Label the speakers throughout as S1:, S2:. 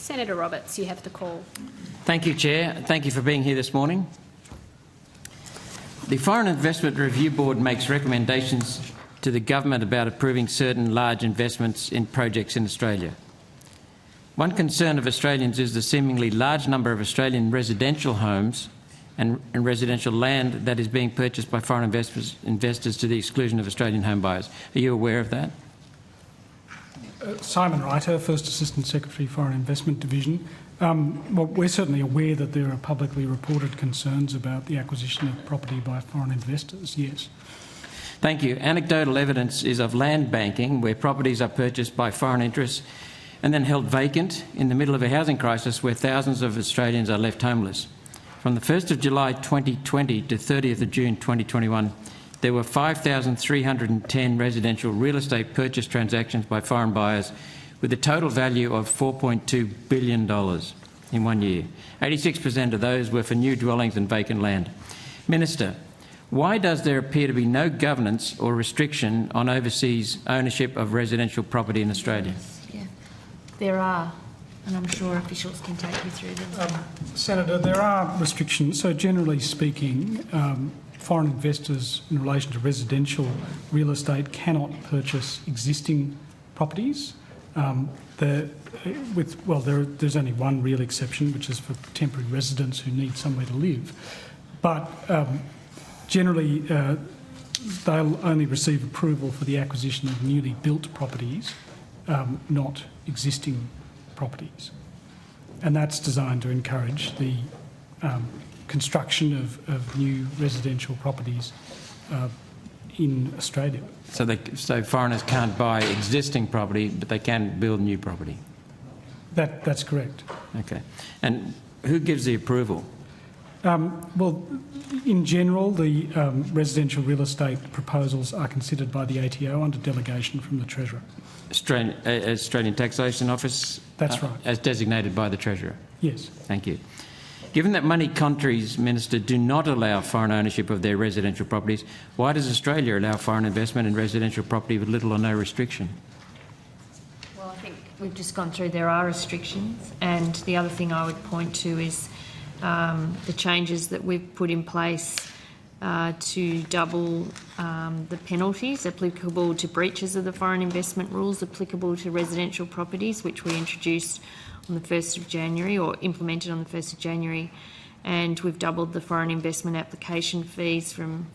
S1: Senator Roberts, you have the call.
S2: Thank you, Chair. Thank you for being here this morning. The Foreign Investment Review Board makes recommendations to the government about approving certain large investments in projects in Australia. One concern of Australians is the seemingly large number of Australian residential homes and residential land that is being purchased by foreign investors to the exclusion of Australian home buyers. Are you aware of that?
S3: Simon Reiter, First Assistant Secretary, Foreign Investment Division. Well, we're certainly aware that there are publicly reported concerns about the acquisition of property by foreign investors, yes.
S2: Thank you. Anecdotal evidence is of land banking, where properties are purchased by foreign interests and then held vacant in the middle of a housing crisis where thousands of Australians are left homeless. From the 1st of July 2020 to 30th of June 2021, there were 5,310 residential real estate purchase transactions by foreign buyers with a total value of $4.2 billion in 1 year. 86% of those were for new dwellings and vacant land. Minister, why does there appear to be no governance or restriction on overseas ownership of residential property in Australia?
S4: Yeah, there are, and I'm sure officials can take you through them.
S3: Senator, there are restrictions. So generally speaking, foreign investors in relation to residential real estate cannot purchase existing properties. There's only one real exception, which is for temporary residents who need somewhere to live. But generally, they'll only receive approval for the acquisition of newly built properties, not existing properties. And that's designed to encourage the construction of new residential properties in Australia.
S2: So foreigners can't buy existing property, but they can build new property?
S3: That's correct.
S2: Okay. And who gives the approval?
S3: Well, in general, the residential real estate proposals are considered by the ATO under delegation from the Treasurer.
S2: Australian Taxation Office?
S3: That's right.
S2: As designated by the Treasurer?
S3: Yes.
S2: Thank you. Given that many countries, Minister, do not allow foreign ownership of their residential properties, why does Australia allow foreign investment in residential property with little or no restriction?
S4: Well, I think we've just gone through there are restrictions, and the other thing I would point to is the changes that we've put in place to double the penalties applicable to breaches of the foreign investment rules applicable to residential properties, which we introduced on the 1st of January or implemented on the 1st of January. And we've doubled the foreign investment application fees from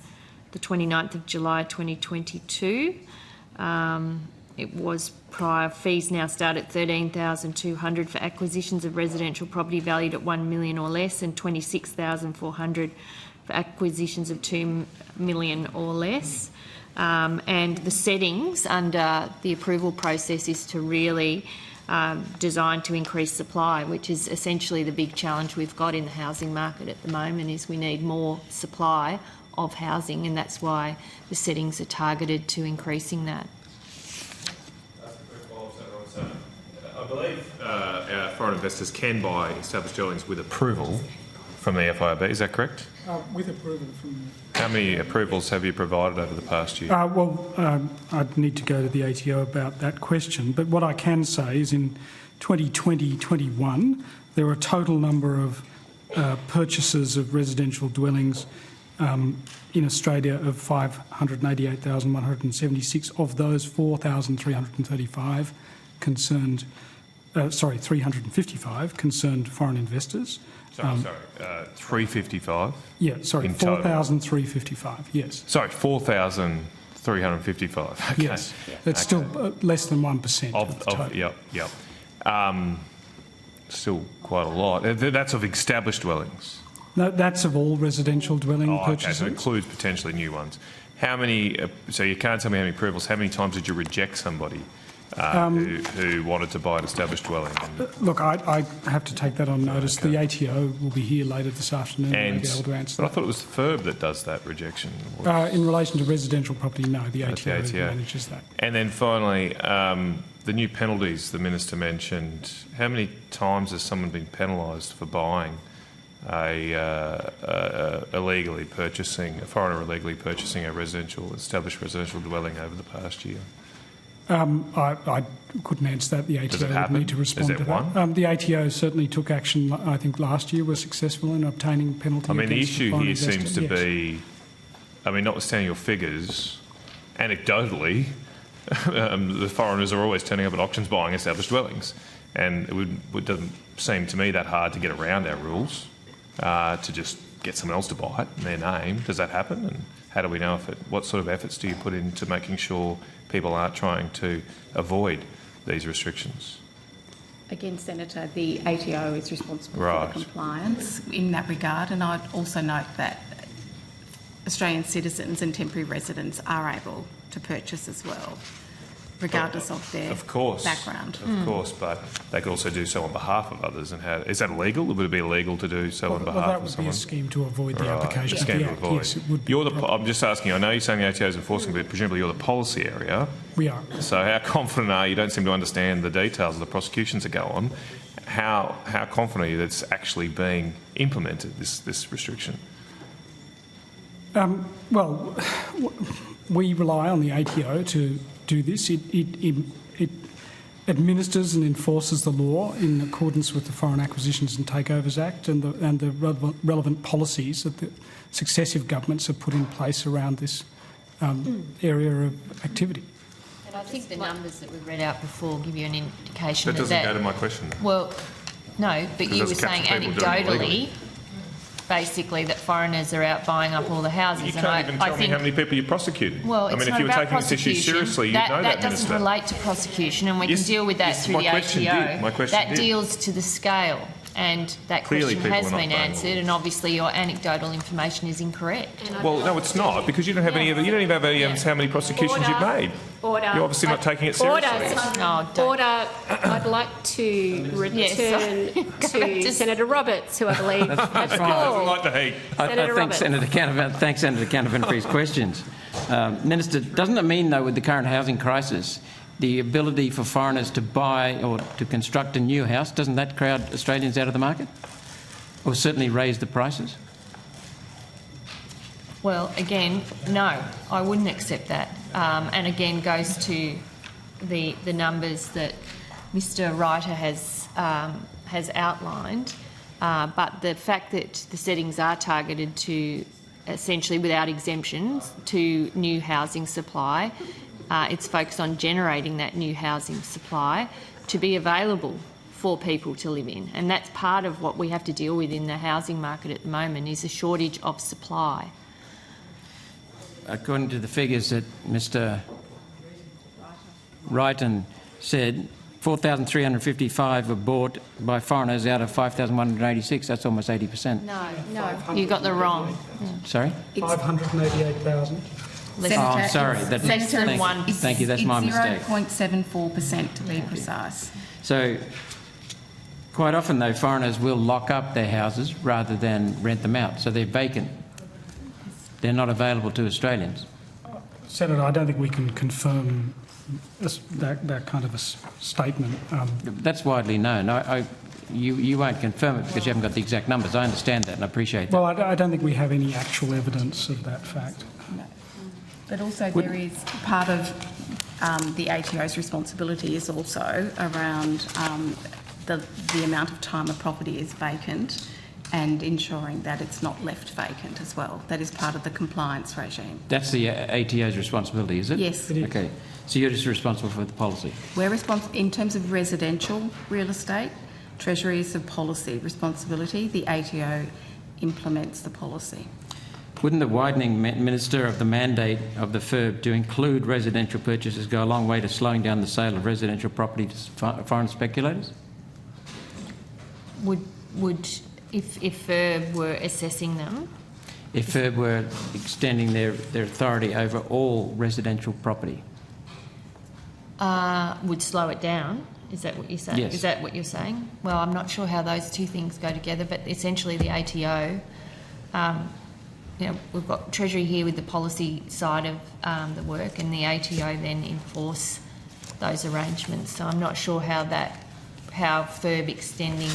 S4: the 29th of July 2022. It was prior. Fees now start at $13,200 for acquisitions of residential property valued at $1 million or less, and $26,400 for acquisitions of $2 million or less. And the settings under the approval process is to really designed to increase supply, which is essentially the big challenge we've got in the housing market at the moment, is we need more supply of housing, and that's why the settings are targeted to increasing that.
S5: I believe our foreign investors can buy established dwellings with approval from the FIRB, is that correct?
S3: With approval from...
S5: How many approvals have you provided over the past year?
S3: I'd need to go to the ATO about that question, but what I can say is in 2020-21 there were a total number of purchases of residential dwellings in Australia of 588,176. Of those, 4,335 concerned, 355 concerned foreign investors.
S5: 355?
S3: Yeah, sorry, 4,355, yes.
S5: Sorry, 4,355. Okay.
S3: Yes, that's still less than 1% of the total.
S5: Yep. Still quite a lot. That's of established dwellings?
S3: No, that's of all residential dwelling purchases.
S5: Okay, so it includes potentially new ones. How many, so you can't tell me how many approvals, how many times did you reject somebody who wanted to buy an established dwelling?
S3: Look, I have to take that on notice. Okay. The ATO will be here later this afternoon and be able to answer that.
S5: I thought it was the FIRB that does that rejection.
S3: In relation to residential property, no, the ATO manages that.
S5: And then finally, the new penalties the Minister mentioned, how many times has someone been penalised for buying a foreigner illegally purchasing a established residential dwelling over the past year?
S3: I couldn't answer that. The
S5: Does it
S3: ATO would
S5: happen?
S3: need to respond
S5: Is
S3: to
S5: there
S3: that.
S5: one?
S3: The ATO certainly took action, I think last year, was successful in obtaining penalty.
S5: I mean, the
S3: against
S5: issue
S3: foreign
S5: here
S3: investor.
S5: seems to
S3: Yes.
S5: be, I mean, notwithstanding your figures, anecdotally, the foreigners are always turning up at auctions buying established dwellings. And it doesn't seem to me that hard to get around our rules, to just get someone else to buy it in their name. Does that happen? And how do we know if it, what sort of efforts do you put into making sure people aren't trying to avoid these restrictions?
S1: Again, Senator, the ATO is responsible
S5: Right.
S1: for the compliance in that regard, and I'd also note that Australian citizens and temporary residents are able to purchase as well, regardless of their background.
S5: Of course, but they could also do so on behalf of others. And how is that illegal? Would it be illegal to do so on
S3: Well,
S5: behalf
S3: that
S5: of
S3: would
S5: someone?
S3: be a scheme to avoid the
S5: Right,
S3: application
S5: a
S3: of
S5: scheme
S3: the
S5: to
S3: Act.
S5: avoid.
S3: Yes, it would be.
S5: You're I'm just asking. I know you're saying the ATO is enforcing, but presumably you're the policy area.
S3: We are.
S5: So how confident are you? You don't seem to understand the details of the prosecutions that go on. How confident are you that it's actually being implemented, this restriction?
S3: Well, we rely on the ATO to do this. It administers and enforces the law in accordance with the Foreign Acquisitions and Takeovers Act and the relevant policies that the successive governments have put in place around this area of activity.
S4: And I think the numbers that we read out before give you an indication
S5: That doesn't go to my question.
S4: Well, no, but you were
S5: doesn't
S4: saying
S5: capture people doing it illegally.
S4: anecdotally, basically, that foreigners are out buying up all the houses.
S5: You
S4: and
S5: can't even tell me how many people you prosecuted.
S4: Well, it's
S5: I mean,
S4: not
S5: if you were
S4: about
S5: taking this issue
S4: prosecution.
S5: seriously, you'd know that,
S4: doesn't
S5: Minister.
S4: relate to prosecution, and we
S5: Yes,
S4: can deal with that
S5: yes,
S4: through
S5: my
S4: the
S5: question
S4: ATO.
S5: did. My question
S4: that
S5: did.
S4: deals to the scale, and that
S5: Clearly
S4: question
S5: people
S4: has
S5: are not
S4: been
S5: paying
S4: answered, and obviously your anecdotal information is incorrect.
S5: Well, no, it's not, because you don't have any. You don't even have any evidence how many prosecutions you've made.
S6: Order.
S5: You're obviously not taking it seriously.
S4: Oh, don't.
S6: Order. I'd like to return to Senator Roberts, who I believe has
S5: Doesn't
S6: called.
S5: like the heat.
S2: I
S6: Senator
S2: thank
S6: Roberts.
S2: Senator Canavan for his questions. Minister, doesn't it mean, though, with the current housing crisis, the ability for foreigners to buy or to construct a new house, doesn't that crowd Australians out of the market? Or certainly raise the prices?
S4: Well, again, no, I wouldn't accept that. And again, goes to the numbers that Mr. Reiter has outlined. But the fact that the settings are targeted to essentially without exemptions to new housing supply, it's focused on generating that new housing supply to be available for people to live in. And that's part of what we have to deal with in the housing market at the moment, is a shortage of supply.
S2: According to the figures that Mr. Wrighton said, 4,355 were bought by foreigners out of 5,186. That's almost 80%.
S4: No, you got the wrong.
S2: Sorry?
S3: 588,000.
S2: Oh, sorry.
S4: Less than 1%.
S2: Thank you. That's my mistake.
S1: 0.74% to be precise.
S2: So, quite often, though, foreigners will lock up their houses rather than rent them out. So they're vacant. They're not available to Australians.
S3: Senator, I don't think we can confirm that kind of a statement.
S2: That's widely known. You won't confirm it because you haven't got the exact numbers. I understand that and I appreciate that.
S3: Well, I don't think we have any actual evidence of that fact.
S1: No. But also there is part of the ATO's responsibility is also around the amount of time a property is vacant and ensuring that it's not left vacant as well. That is part of the compliance regime.
S2: That's the ATO's responsibility, is it?
S1: Yes.
S3: It is.
S2: Okay. So you're just responsible for the policy?
S1: We're responsible in terms of residential real estate. Treasury is the policy responsibility. The ATO implements the policy.
S2: Wouldn't the widening, Minister, of the mandate of the FIRB to include residential purchases go a long way to slowing down the sale of residential property to foreign speculators?
S4: If FIRB were assessing them,
S2: If FIRB were extending their authority over all residential property?
S4: would slow it down. Is that what you're saying?
S2: Yes.
S4: Is that what you're saying? Well, I'm not sure how those two things go together, but essentially the ATO, we've got Treasury here with the policy side of the work, and the ATO then enforce those arrangements. So I'm not sure how FIRB extending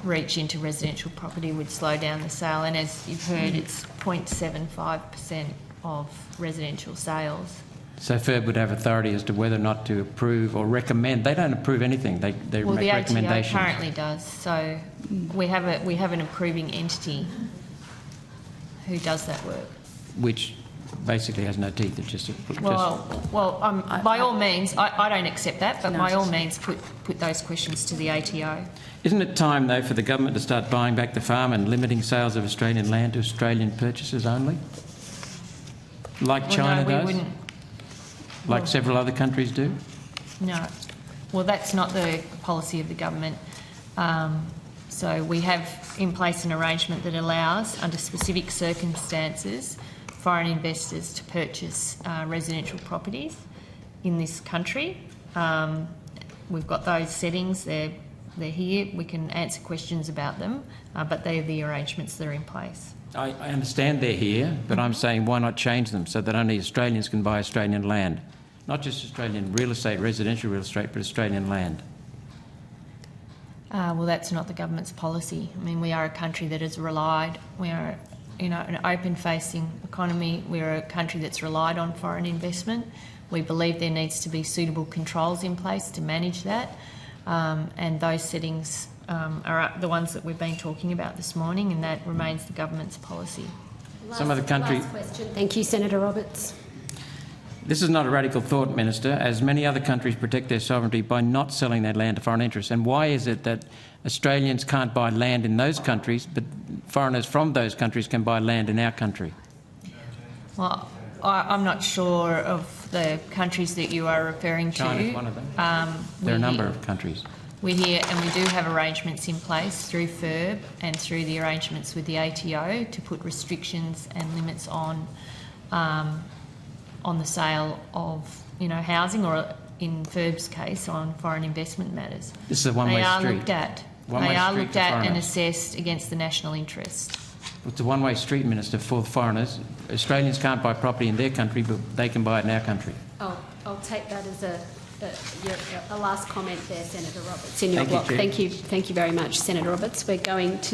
S4: reach into residential property would slow down the sale. And as you've heard, it's 0.75% of residential sales.
S2: So FIRB would have authority as to whether or not to approve or recommend. They don't approve anything. They
S4: Well,
S2: make
S4: the ATO
S2: recommendations.
S4: currently does. So we have an approving entity who does that work.
S2: Which basically has no teeth. It's just
S4: By all means, I don't accept that, but by all means, put those questions to the ATO.
S2: Isn't it time, though, for the government to start buying back the farm and limiting sales of Australian land to Australian purchasers only? Like China
S4: we
S2: does?
S4: wouldn't.
S2: Like several other countries do?
S4: No. Well, that's not the policy of the government. So we have in place an arrangement that allows, under specific circumstances, foreign investors to purchase residential properties in this country. We've got those settings. They're here. We can answer questions about them, but they're the arrangements that are in place.
S2: I understand they're here, but I'm saying why not change them so that only Australians can buy Australian land? Not just Australian real estate, residential real estate, but Australian land.
S4: Well, that's not the government's policy. I mean, we are a country that has relied, we are, an open-facing economy. We're a country that's relied on foreign investment. We believe there needs to be suitable controls in place to manage that, and those settings are the ones that we've been talking about this morning, and that remains the government's policy.
S2: Some other countries.
S6: Last question. Thank you, Senator Roberts.
S2: This is not a radical thought, Minister, as many other countries protect their sovereignty by not selling their land to foreign interests. And why is it that Australians can't buy land in those countries, but foreigners from those countries can buy land in our country?
S4: Well, I'm not sure of the countries that you are referring to.
S2: China's one of them. There are a number of countries.
S4: We're here, and we do have arrangements in place through FIRB and through the arrangements with the ATO to put restrictions and limits on the sale of, housing, or in FIRB's case, on foreign investment matters.
S2: This is a one-way street.
S4: They are looked at and assessed against the national interest.
S2: It's a one-way street, Minister, for foreigners. Australians can't buy property in their country, but they can buy it in our country.
S6: I'll take that as a last comment there, Senator Roberts, in your
S2: Thank you,
S6: block.
S2: Chair.
S6: Thank you very much, Senator Roberts. We're going to